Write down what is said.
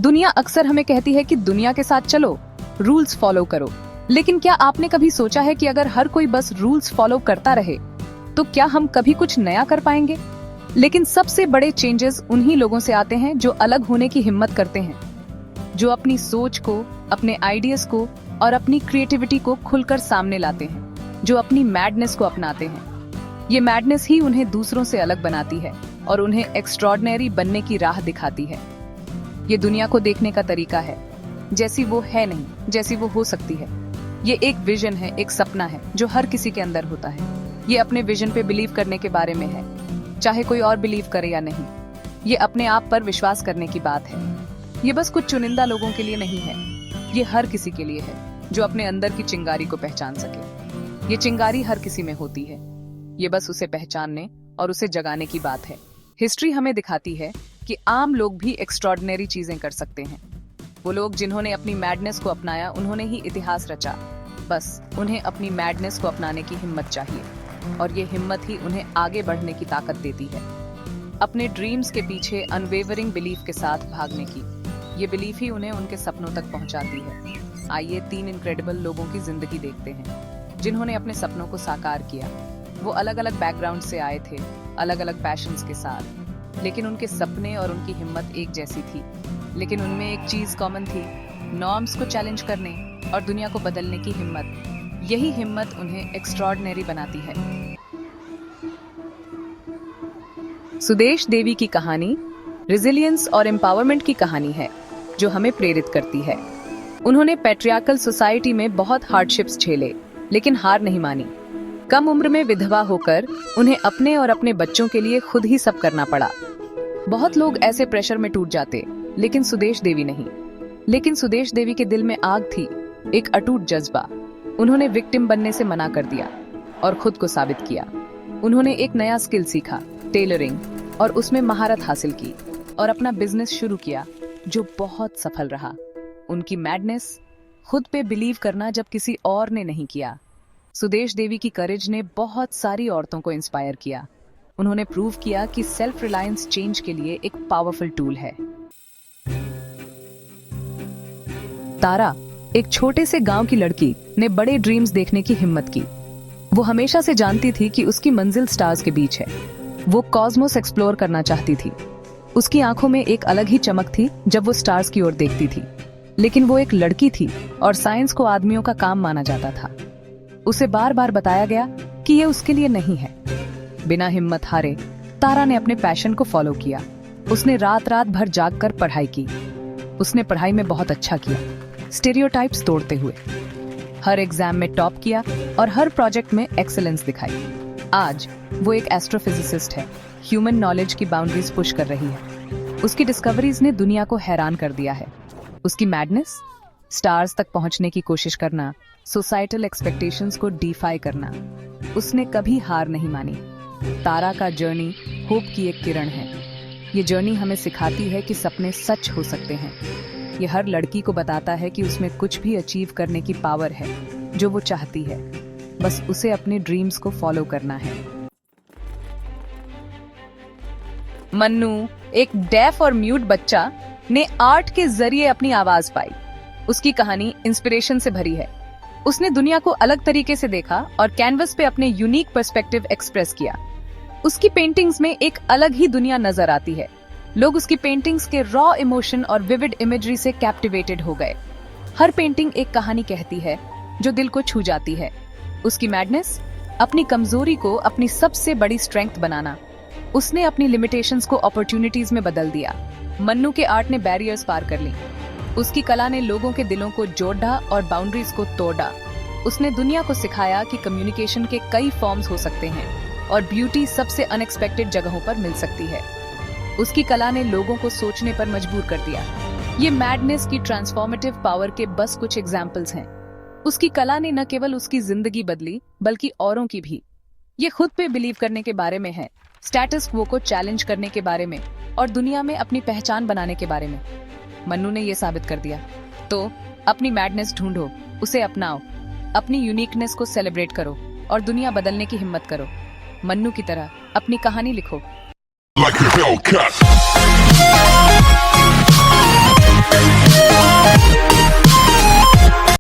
दुनिया अक्सर हमें कहती है कि दुनिया के साथ चलो, रूल्स फॉलो करो। लेकिन क्या आपने कभी सोचा है कि अगर हर कोई बस रूल्स फॉलो करता रहे तो क्या हम कभी कुछ नया कर पाएंगे? लेकिन सबसे बड़े चेंजेस उन्हीं लोगों से आते हैं जो अलग होने की हिम्मत करते हैं, जो अपनी सोच को, अपने आइडियाज को और अपनी क्रिएटिविटी को खुलकर सामने लाते हैं, जो अपनी मैडनेस को अपनाते हैं। ये मैडनेस ही उन्हें दूसरों से अलग बनाती है और उन्हें एक्स्ट्रॉर्डिनरी बनने की राह दिखाती है। ये दुनिया को देखने का तरीका है, जैसी वो है नहीं, जैसी वो हो सकती है। ये एक विजन है, एक सपना है जो हर किसी के अंदर होता है। ये अपने विजन पे बिलीव करने के बारे में है, चाहे कोई और बिलीव करे या नहीं। ये अपने आप पर विश्वास करने की बात है। ये बस कुछ चुनिंदा लोगों के लिए नहीं है, ये हर किसी के लिए है जो अपने अंदर की चिंगारी को पहचान सके। ये चिंगारी हर किसी में होती है, ये बस उसे पहचानने और उसे जगाने की बात है। हिस्ट्री हमें दिखाती है कि आम लोग भी एक्स्ट्रॉर्डिनरी चीजें कर सकते हैं। वो लोग जिन्होंने अपनी मैडनेस को अपनाया, उन्होंने ही इतिहास रचा। बस उन्हें अपनी मैडनेस को अपनाने की हिम्मत चाहिए, और ये हिम्मत ही उन्हें आगे बढ़ने की ताकत देती है। अपने ड्रीम्स के पीछे अनवेवरिंग बिलीफ के साथ भागने की, ये बिलीफ ही उन्हें उनके सपनों तक पहुंचाती है। आइए 3 इनक्रेडिबल लोगों की जिंदगी देखते हैं जिन्होंने अपने सपनों को साकार किया। वो अलग अलग बैकग्राउंड से आए थे, अलग अलग पैशंस के साथ, लेकिन उनके सपने और उनकी हिम्मत एक जैसी थी। लेकिन उनमें एक चीज कॉमन थी, नॉर्म्स को चैलेंज करने और दुनिया को बदलने की हिम्मत। यही हिम्मत उन्हें एक्स्ट्रॉर्डिनरी बनाती है। सुदेश देवी की कहानी रेजिलियंस और एम्पावरमेंट की कहानी है जो हमें प्रेरित करती है। उन्होंने पैट्रियार्कल सोसाइटी में बहुत हार्डशिप्स झेले, लेकिन हार नहीं मानी। कम उम्र में विधवा होकर उन्हें अपने और अपने बच्चों के लिए खुद ही सब करना पड़ा। बहुत लोग ऐसे प्रेशर में टूट जाते, लेकिन सुदेश देवी नहीं। लेकिन सुदेश देवी के दिल में आग थी, एक अटूट जज्बा। उन्होंने विक्टिम बनने से मना कर दिया और खुद को साबित किया। उन्होंने एक नया स्किल सीखा, टेलरिंग, और उसमें महारत हासिल की और अपना बिजनेस शुरू किया जो बहुत सफल रहा। उनकी मैडनेस, खुद पे बिलीव करना जब किसी और ने नहीं किया। सुदेश देवी की करेज ने बहुत सारी औरतों को इंस्पायर किया। उन्होंने प्रूव किया कि सेल्फ रिलायंस चेंज के लिए एक पावरफुल टूल है। तारा, एक छोटे से गांव की लड़की, ने बड़े ड्रीम्स देखने की हिम्मत की। वो हमेशा से जानती थी कि उसकी मंजिल स्टार्स के बीच है। वो कॉस्मोस एक्सप्लोर करना चाहती थी। उसकी आंखों में एक अलग ही चमक थी जब वो स्टार्स की ओर देखती थी। लेकिन वो एक लड़की थी और साइंस को आदमियों का काम माना जाता था। उसे बार बार बताया गया कि ये उसके लिए नहीं है। बिना हिम्मत हारे तारा ने अपने पैशन को फॉलो किया। उसने रात रात भर जागकर पढ़ाई की। उसने पढ़ाई में बहुत अच्छा किया, स्टेरियोटाइप्स तोड़ते हुए। हर एग्जाम में टॉप किया और हर प्रोजेक्ट में एक्सेलेंस दिखाई। आज वो एक एस्ट्रोफिजिसिस्ट है, ह्यूमन नॉलेज की बाउंड्रीज पुश कर रही है। उसकी डिस्कवरीज ने दुनिया को हैरान कर दिया है। उसकी मैडनेस, स्टार्स तक पहुंचने की कोशिश करना, सोसाइटल एक्सपेक्टेशंस को डिफाई करना। उसने कभी हार नहीं मानी। तारा का जर्नी होप की एक किरण है। ये जर्नी हमें सिखाती है कि सपने सच हो सकते हैं। ये हर लड़की को बताता है कि उसमें कुछ भी अचीव करने की पावर है जो वो चाहती है। बस उसे अपने ड्रीम्स को फॉलो करना है। मन्नू, एक डेफ और म्यूट बच्चा, ने आर्ट के जरिए अपनी आवाज पाई। उसकी कहानी इंस्पिरेशन से भरी है। उसने दुनिया को अलग तरीके से देखा और कैनवस पे अपने यूनिक पर्सपेक्टिव एक्सप्रेस किया। उसकी पेंटिंग्स में एक अलग ही दुनिया नजर आती है। लोग उसकी पेंटिंग्स के रॉ इमोशन और विविड इमेजरी से कैप्टिवेटेड हो गए। हर पेंटिंग एक कहानी कहती है जो दिल को छू जाती है। उसकी मैडनेस, अपनी कमजोरी को अपनी सबसे बड़ी स्ट्रेंथ बनाना। उसने अपनी लिमिटेशंस को अपॉर्चुनिटीज में बदल दिया। मन्नू के आर्ट ने बैरियर्स पार कर ली। उसकी कला ने लोगों के दिलों को जोड़ा और बाउंड्रीज को तोड़ा। उसने दुनिया को सिखाया कि कम्युनिकेशन के कई फॉर्म्स हो सकते हैं और ब्यूटी सबसे अनएक्सपेक्टेड जगहों पर मिल सकती है। उसकी कला ने लोगों को सोचने पर मजबूर कर दिया। ये मैडनेस की ट्रांसफॉर्मेटिव पावर के बस कुछ एग्जाम्पल्स हैं। उसकी कला ने न केवल उसकी जिंदगी बदली बल्कि औरों की भी। ये खुद पे बिलीव करने के बारे में है, स्टेटस क्वो को चैलेंज करने के बारे में और दुनिया में अपनी पहचान बनाने के बारे में। मन्नू ने ये साबित कर दिया। तो अपनी मैडनेस ढूंढो, उसे अपनाओ, अपनी यूनिकनेस को सेलिब्रेट करो और दुनिया बदलने की हिम्मत करो। मन्नू की तरह अपनी कहानी लिखो। Like a Hellcat.